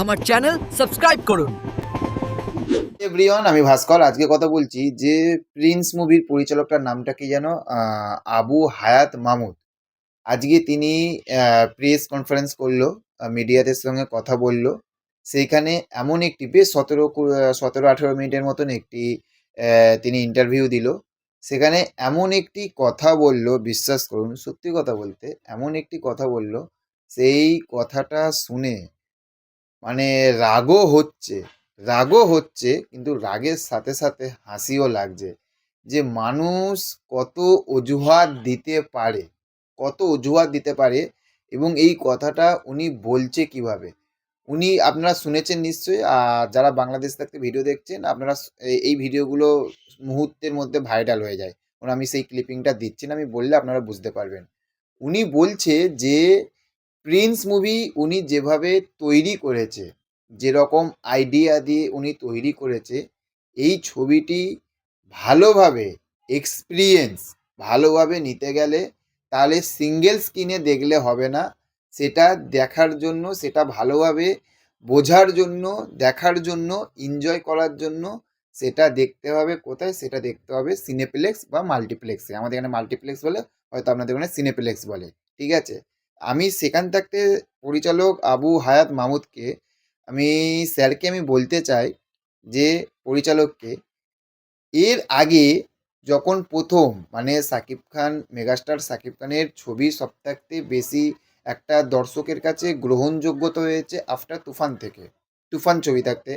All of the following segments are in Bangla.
আমার চ্যানেল সাবস্ক্রাইব করুন। এভরিওয়ান, আমি ভাস্কর। আজকে কথা বলছি যে প্রিন্স মুভির পরিচালকটার নামটা কি যেন, আবু হায়াত মামুদ। আজকে তিনি প্রেস কনফারেন্স করলো, মিডিয়াদের সঙ্গে কথা বলল। সেইখানে এমন একটি বেশ 17-18 মিনিটের মতন একটি তিনি ইন্টারভিউ দিল। সেখানে এমন একটি কথা বলল, বিশ্বাস করুন, সত্যি কথা বলতে এমন একটি কথা বলল, সেই কথাটা শুনে মানে রাগও হচ্ছে কিন্তু রাগের সাথে সাথে হাসিও লাগছে যে মানুষ কত অজুহাত দিতে পারে, এবং এই কথাটা উনি বলছে কিভাবে। আপনারা শুনেছেন নিশ্চয়ই, আর যারা বাংলাদেশ থাকতে ভিডিও দেখছেন আপনারা এই ভিডিওগুলো মুহূর্তের মধ্যে ভাইরাল হয়ে যায়। আমি সেই ক্লিপিংটা দিচ্ছি না, আমি বললে আপনারা বুঝতে পারবেন। উনি বলছে যে প্রিন্স মুভি উনি যেভাবে তৈরি করেছে, যেরকম আইডিয়া দিয়ে উনি তৈরি করেছে, এই ছবিটি ভালোভাবে এক্সপিরিয়েন্স ভালোভাবে নিতে গেলে তাহলে সিঙ্গেল স্ক্রিনে দেখলে হবে না। সেটা দেখার জন্য, সেটা ভালোভাবে বোঝার জন্য, দেখার জন্য, এনজয় করার জন্য সেটা দেখতে হবে কোথায়? সেটা দেখতে হবে সিনেপ্লেক্স বা মাল্টিপ্লেক্সে। আমাদের এখানে মাল্টিপ্লেক্স বলে, হয়তো আপনাদের ওখানে সিনেপ্লেক্স বলে। ঠিক আছে? আমি সেখান থাকতে পরিচালক আবু হায়াত মাহমুদকে, স্যারকে আমি বলতে চাই যে পরিচালককে, এর আগে যখন প্রথম মেগাস্টার শাকিব খানের ছবি সবথেকে বেশি একটা দর্শকের কাছে গ্রহণযোগ্যতা হয়েছে আফটার তুফান থেকে, তুফান ছবি থাকতে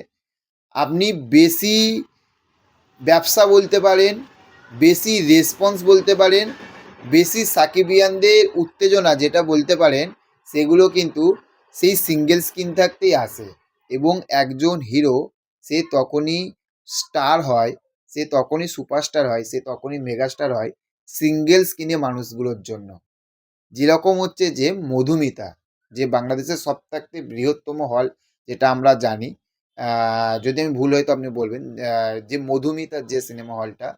আপনি বেশি ব্যবসা বলতে পারেন, বেশি রেসপন্স বলতে পারেন, বেশি সাকিবিয়ানদের উত্তেজনা যেটা বলতে পারেন, সেগুলো কিন্তু সেই সিঙ্গেল স্ক্রিন থাকতেই আসে। এবং একজন হিরো সে তখনই স্টার হয়, সে তখনই সুপারস্টার হয়, সে তখনই মেগাস্টার হয় সিঙ্গেল স্ক্রিনে মানুষগুলোর জন্য। যেরকম হচ্ছে যে মধুমিতা, যে বাংলাদেশের সবথেকে বৃহত্তম হল, যেটা আমরা জানি, যদি আমি ভুল হয় তো আপনি বলবেন, যে মধুমিতার যে সিনেমা হলটা,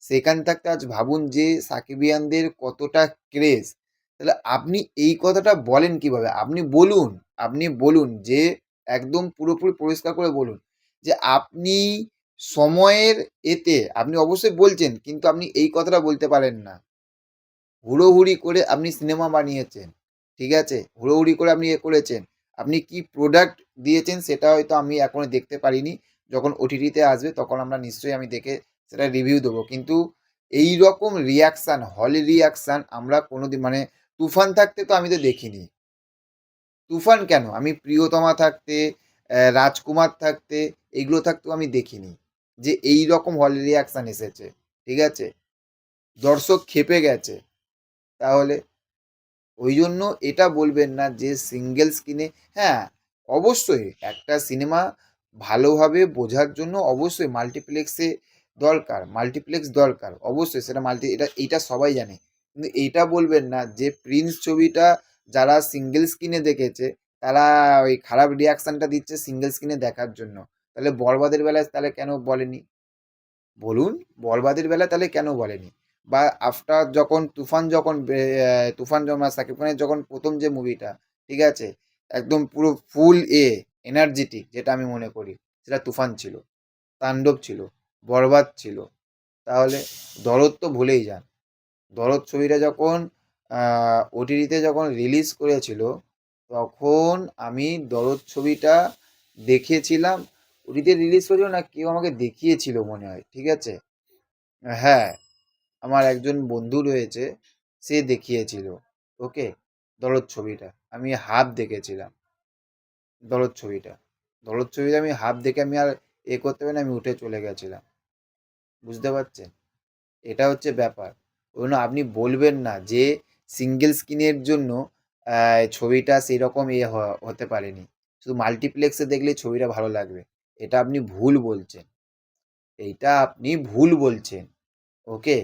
সেখান থাকতে আজ ভাবুন যে সাকিবিয়ানদের কতটা ক্রেজ। তাহলে আপনি এই কথাটা বলেন কিভাবে? আপনি বলুন যে একদম পুরোপুরি পরিষ্কার করে বলুন যে আপনি সময়ের এতে আপনি অবশ্যই বলছেন, কিন্তু আপনি এই কথাটা বলতে পারেন না। হুড়োহুড়ি করে আপনি সিনেমা বানিয়েছেন, ঠিক আছে? হুড়োহুড়ি করে আপনি করেছেন। আপনি কি প্রোডাক্ট দিয়েছেন সেটা হয়তো আমি এখনো দেখতে পারিনি। যখন ওটিটিতে আসবে তখন আমরা নিশ্চয়ই আমি দেখে সেটা রিভিউ দেবো। কিন্তু এই রকম রিঅ্যাকশান, হল রিঅ্যাকশান আমরা কোনোদিন তুফান থাকতে তো আমি তো দেখিনি। তুফান কেন? আমি প্রিয়তমা থাকতে, রাজকুমার থাকতে, এগুলো থাকতেও আমি দেখিনি যে এই রকম হল রিঅ্যাকশান এসেছে। ঠিক আছে? দর্শক ক্ষেপে গেছে। তাহলে ওই জন্য এটা বলবেন না যে সিঙ্গেল স্ক্রিনে, হ্যাঁ, অবশ্যই একটা সিনেমা ভালোভাবে বোঝার জন্য অবশ্যই মাল্টিপ্লেক্স দরকার, অবশ্যই সেটা এইটা সবাই জানে। কিন্তু এইটা বলবেন না যে প্রিন্স ছবিটা যারা সিঙ্গেল স্ক্রিনে দেখেছে তারা ওই খারাপ রিয়াকশানটা দিচ্ছে সিঙ্গেল স্ক্রিনে দেখার জন্য। তাহলে বরবাদের বেলায় তাহলে কেন বলেনি? বলুন, বরবাদের বেলা তাহলে কেন বলেনি? বা আফটার যখন তুফান জমা সাকিব খানের যখন প্রথম যে মুভিটা, ঠিক আছে, একদম পুরো ফুল এনার্জেটিক যেটা আমি মনে করি, সেটা তুফান ছিল, তাণ্ডব ছিল, বরবাদ ছিল। তাহলে দরদ তো ভুলেই যান। দরদ ছবিটা যখন ওটিটিতে যখন রিলিজ করেছিল, তখন আমি দরদ ছবিটা দেখেছিলাম। ওটিতে রিলিজ করেছিল না কেউ আমাকে দেখিয়েছিল মনে হয়, ঠিক আছে? হ্যাঁ, আমার একজন বন্ধু রয়েছে, সে দেখিয়েছিল। ওকে, দরদ ছবিটা আমি হাফ দেখেছিলাম। দরদ ছবিটা দরদ ছবিটা আমি হাফ দেখে আমি আর করতে পারি না, আমি উঠে চলে গেছিলাম। বুঝতে পারছেন? এটা হচ্ছে ব্যাপার। ওই জন্য আপনি বলবেন না যে সিঙ্গেল স্ক্রিনের জন্য ছবিটা সেরকম হতে পারেনি, শুধু মাল্টিপ্লেক্সে দেখলেই ছবিটা ভালো লাগবে। এটা আপনি ভুল বলছেন, ওকে?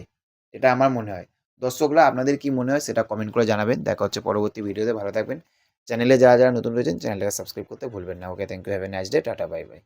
এটা আমার মনে হয়। দর্শকরা আপনাদের কি মনে হয় সেটা কমেন্ট করে জানাবেন। দেখা হচ্ছে পরবর্তী ভিডিওতে। ভালো থাকবেন। চ্যানেলে যারা নতুন রয়েছেন চ্যানেলটাকে সাবস্ক্রাইব করতে ভুলবেন না। Okay, thank you, have a nice day, tata, bye by.